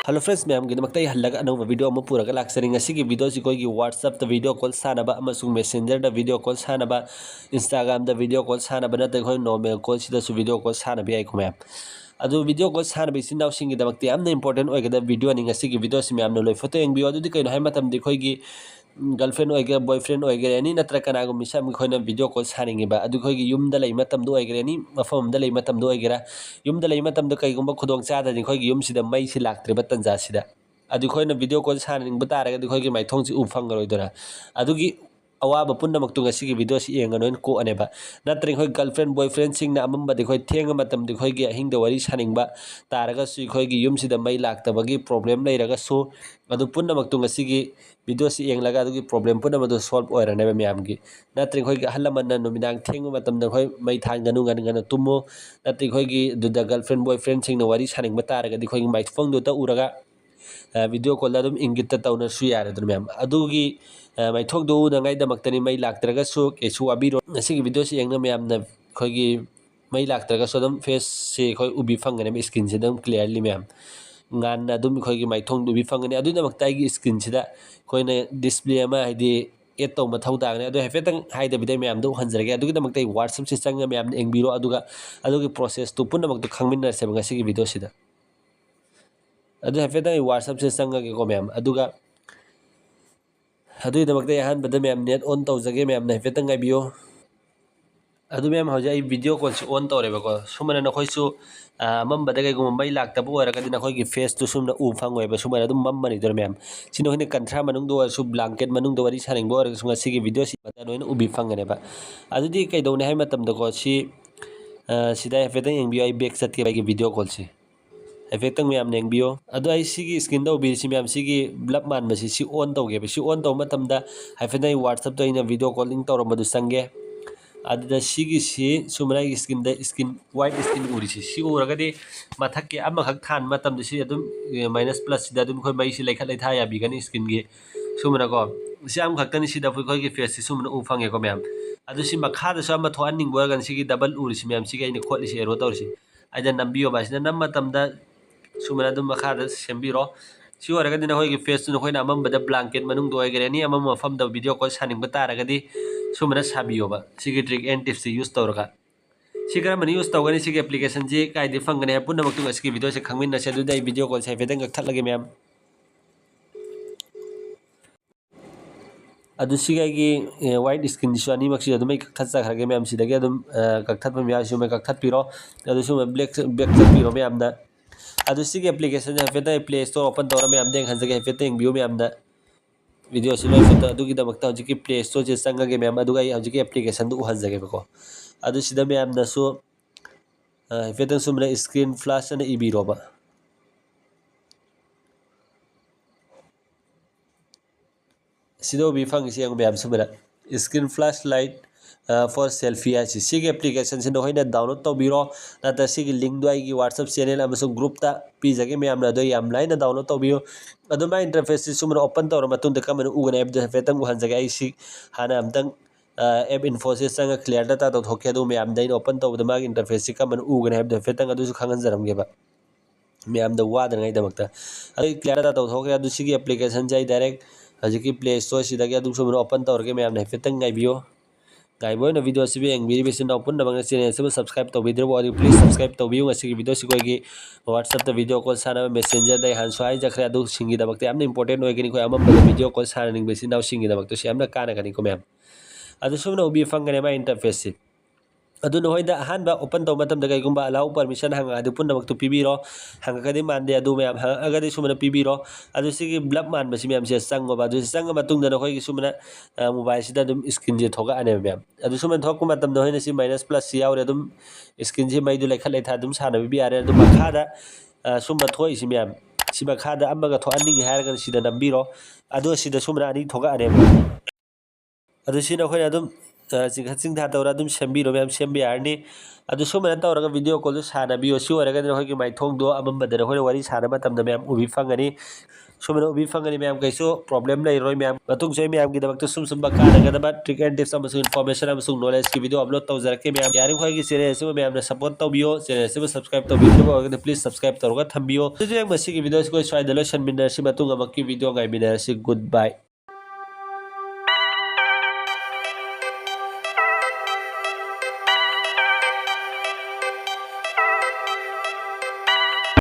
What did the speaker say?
Hello friends ma'am गिदमक्ता हल्लग अनौब video अमा पुरगा लाक्सरी ngasi video si कोई WhatsApp दा वीडियो कॉल सानबा अमसुंग Messenger दा वीडियो कॉल सानबा Instagram दा वीडियो कॉल सानबा नते कोई नॉर्मल कॉल सिदा सु वीडियो कॉल सानबा याई मैम अदु वीडियो कॉल सानबा सिनाव सिंग गिदमक्ता यामना इंपोर्टेंट ओइगदा वीडियो नि ngasi वीडियो सि मैम नो लोय फोटो एंबियो अदु दि कइनो हाय मतम दि कोई गी गर्लफ्रेंड ओइगे बॉयफ्रेंड ओइगे एनी नत्र कनागु मिसम खोइना वीडियो कॉल सानिंगिबा अदु खोइगी युमदा लै मतम दो ओइगे एनी मफम दा लै मतम दो ओइगेरा युमदा लै मतम द कइगुंबा खुदोंग चादा नि खोइगी युम सिदा मै सि लाक्त्रिबा तंजा सिदा अदु खोइना वीडियो कॉल सानिंग बतारगा दि खोइगी माइथोंग सि उफंगरोइदरा अदुगी अवाब पुन्नमक तुंग सिगी वीडियो सि येंगनोइन को अनेबा नत्रिंग खोइ गर्लफ्रेंड बॉयफ्रेंड सिंग ना अमम बदि खोइ थेंग मतम दि खोइगी अहिंग द वरी सानिंगबा तारगा सि खोइगी युम सिदा मै लाक्तबगी प्रॉब्लम लैरगा सु अदु पुन्नमक तुंग सिगी वीडियो सि येंगलगा अदुगी प्रॉब्लम पुन्नम दु सॉल्व ओइरनेबा म्यामगी नत्रिंग खोइगी हल्लमन नुमिदांग थेंग मतम द खोइ मै थांगनु गन गन तुमो नत्रिंग खोइगी दुदा गर्लफ्रेंड बॉयफ्रेंड सिंग ना वरी सानिंगबा तारगा दि खोइगी माइथोंग दु ता उरगा वीडियो कॉल अदुम इंगित तौनसु यारेदन मैम अदुगी माइथोक दो नंगाई दमक्तनी मै लाक्तरगसु केसु अबिरो सिगी वीडियो से यंगना मैम न खोगी मै लाक्तरगसु अदुम फेस से खोई उबि फंगने स्क्रीन से दम क्लियरली मैम गान अदुम खोगी माइथोक उबि फंगने अदु दमक्ताई स्क्रीन सिदा खोइना डिस्प्ले अमा हाइदि एड तौ मथौ दागने अदु हेफेतंग हाइदा बिदे मैम दो हंजरगे अदुगी दमक्ताई WhatsApp से चंग मैम एंगबिरो अदुगा अदुगी प्रोसेस तु पुन्नमक दु खंगमिनरसे ngasi वीडियो सिदा अदु हेफेतंग WhatsApp से चंगगे को मैम अदुगा अदुई दमक्ताई हान बद मैम नेट ऑन तौजगे मैम ने हेफेतंग गाइबियो अदु मैम हौजे आई वीडियो कॉल से ऑन तौरेबको सुमना नखोइसु मम बदगे गुम मै लाक्तबो ओरगदि नखोइगी फेस तु सुमना उ फंगोइबा सुमना दum मम मनि दर मैम सिनो हिने कंथ्रा मनुंग दो सु ब्लैंकेट मनुंग दो वरी सानिंग बोर सुंगा सिगी वीडियो सि बता नोइन उबि फंगनेबा अदुदि कैदौने हाय मतम दको सि सिदा हेफेतंग एंबियो आई बैक सटके बागी वीडियो कॉल से हेफेक्टंग मैम नेंबियो अदु आई सिगी स्क्रीन दो उबि सि मैम सिगी ब्लप मान बसि सि ऑन तौगे सि ऑन तौ मतमदा हेफेतंग WhatsApp तो इन वीडियो कॉलिंग तौरमदु संगे अदुदा सिगी सि सुमनाई स्क्रीन वाइट स्क्रीन उरिसि सि उरगदि मथक के अमखक थान मतम दि सि अदुम माइनस प्लस सिदा अदुम खोइ मै सि लेखा लेथा या बिगनि स्क्रीन गे सुमना को सि आम खक्तनि सिदा फुइ खोइ के फेस सि सुमना उ फंगे को मैम अदु सि मखा द सम थोन निंग बोरगन सिगी डबल उरिसि मैम सिगी इन खोलिसि एरो तौरिसि आइदा नंबियो बासिना नम मतमदा सुमना दum मखा द सेंबिरो सि ओरगदि नखोइ फेस नु खोइना अमम बद ब्लैंकेट मनुंग दो ओइगरेनी अमम मफम द वीडियो कॉल सानिंग बतारगदि सुमना साबियोबा सिगी ट्रिक एंड टिप्स यूज तौरगा सिगर मनी यूज तौगनी सिगी एप्लीकेशन जी काइदि फंगने पुन्ना मक्तुंग सिगी वीडियो से खंगमिन नसे दुदai वीडियो कॉल से फेदंग कथलगे मैम अदु सिगागी वाइट स्क्रीन दिसु अनि मक्सि अदुमै कथचा खरगे मैम सिदगे अदुम कथत पम यासु मे कथत पिरो अदु सुम ब्लैक बैक पिरो मैम दा अदु सिगी एप्लीकेशन जे फेदा प्ले स्टोर ओपन तौर मैम देंग हंजगे फेतेंग व्यू मैम दा वीडियो से लोय फेता अदुगी दमक्ता हजिकी प्ले स्टोर जे संगगे मैम अदुगा हजिकी एप्लीकेशन दु हंजगे बको अदु सिदा मैम दसु फेतंग सुमना स्क्रीन फ्लैश ने इबिरोबा सिदो भी फंगसी अंग ma'am Sumana screen flash light for selfie है सिगी एप्लीकेशन से नोइना डाउनलोड तौबिरो नता सिगी लिंक दो आइगी WhatsApp चैनल अमसुंग ग्रुप ता पीजगे मैम दो याम लाइना डाउनलोड तौबियो अदुमा इंटरफेस से सुमना ओपन तौर मतुंग द कमन उगने एप द फेतंग हंजगे आई सी हाना अमतंग एप इन्फोसिस संग क्लियर डाटा तो थोके दो मैम द ओपन तौब द माग इंटरफेस से कमन उगने एप द फेतंग अदु सु खंगन जरमगेबा मैम द वादनगाई दमक्ता अदु क्लियर डाटा तो थोके अदु सिगी एप्लीकेशन जाई डायरेक्ट हजिकी प्ले स्टोर सिदगे अदु सुमना ओपन तौरगे मैम ने फेतंग गाइबियो गाइबोइन वीडियो से भी एंगबिरी बिसिन ओपन नबंग चैनल से सब्सक्राइब तौबिद्रबो अदु प्लीज सब्सक्राइब तौबियो ngasi वीडियो से कोइगी WhatsApp दा वीडियो कॉल साना मेसेंजर दा हान स्वाइ जखरे अदु सिंगी दबक्ते यामना इंपोर्टेंट ओइगनि कोइ अमम वीडियो कॉल साना निंग बिसिन नाउ सिंगी दबक्ते से यामना काना गनि को मैम अदु सुमना उबि फंगने मा इंटरफेस से अदु नोइदा अहानबा ओपन तौ मतम द गइगुंबा अलाउ परमिशन हंगा अदु पुन्ना मक्तु पिबिरो हंगकदि मानदे अदु मैम अगदि सुमना पिबिरो अदु सिगी ब्लप मान बसि मैम से संगोबा अदु संग मतुंग द नखोइ सुमना मोबाइल सिदा दुम स्क्रीन जे थोगा अने मैम अदु सुमना थोक मतम द होइना सि माइनस प्लस सि यावरे दुम स्क्रीन जे मैदु लेखा लेथा दुम साना बिबि आरे दुम मखादा सुमना थोइ सि मैम सि मखादा अमगा थो अनिंग हारगन सिदा नंबिरो अदु सिदा सुमना अनि थोगा अने अदु सिना खोइना दुम चिंखा तौर अदुम सेम्बिरो मैम सेम्बि यारनी अदु सुमन तौरगा वीडियो कॉल सानबियो सी ओरगा होगी माइथोंदो अमबदर होय वरी साना मतमदा मैम उबि फंगनी सुमन उबि फंगनी मैम कैसो प्रॉब्लम नहीं रोय मैम मतुंग से मैम की दबक सुम बकानगदबा trick and tips information knowledge की वीडियो अपलोड तौजरके मैम यारी होगी चैनल से मैम सपोर्ट तौबियो चैनल से सब्सक्राइब तौबियो प्लीज सब्सक्राइब तौरगा थंबियो वीडियो को स्वाइद लोइसनमिनरसी वीडियो गाइमिनरसी गुड बाय।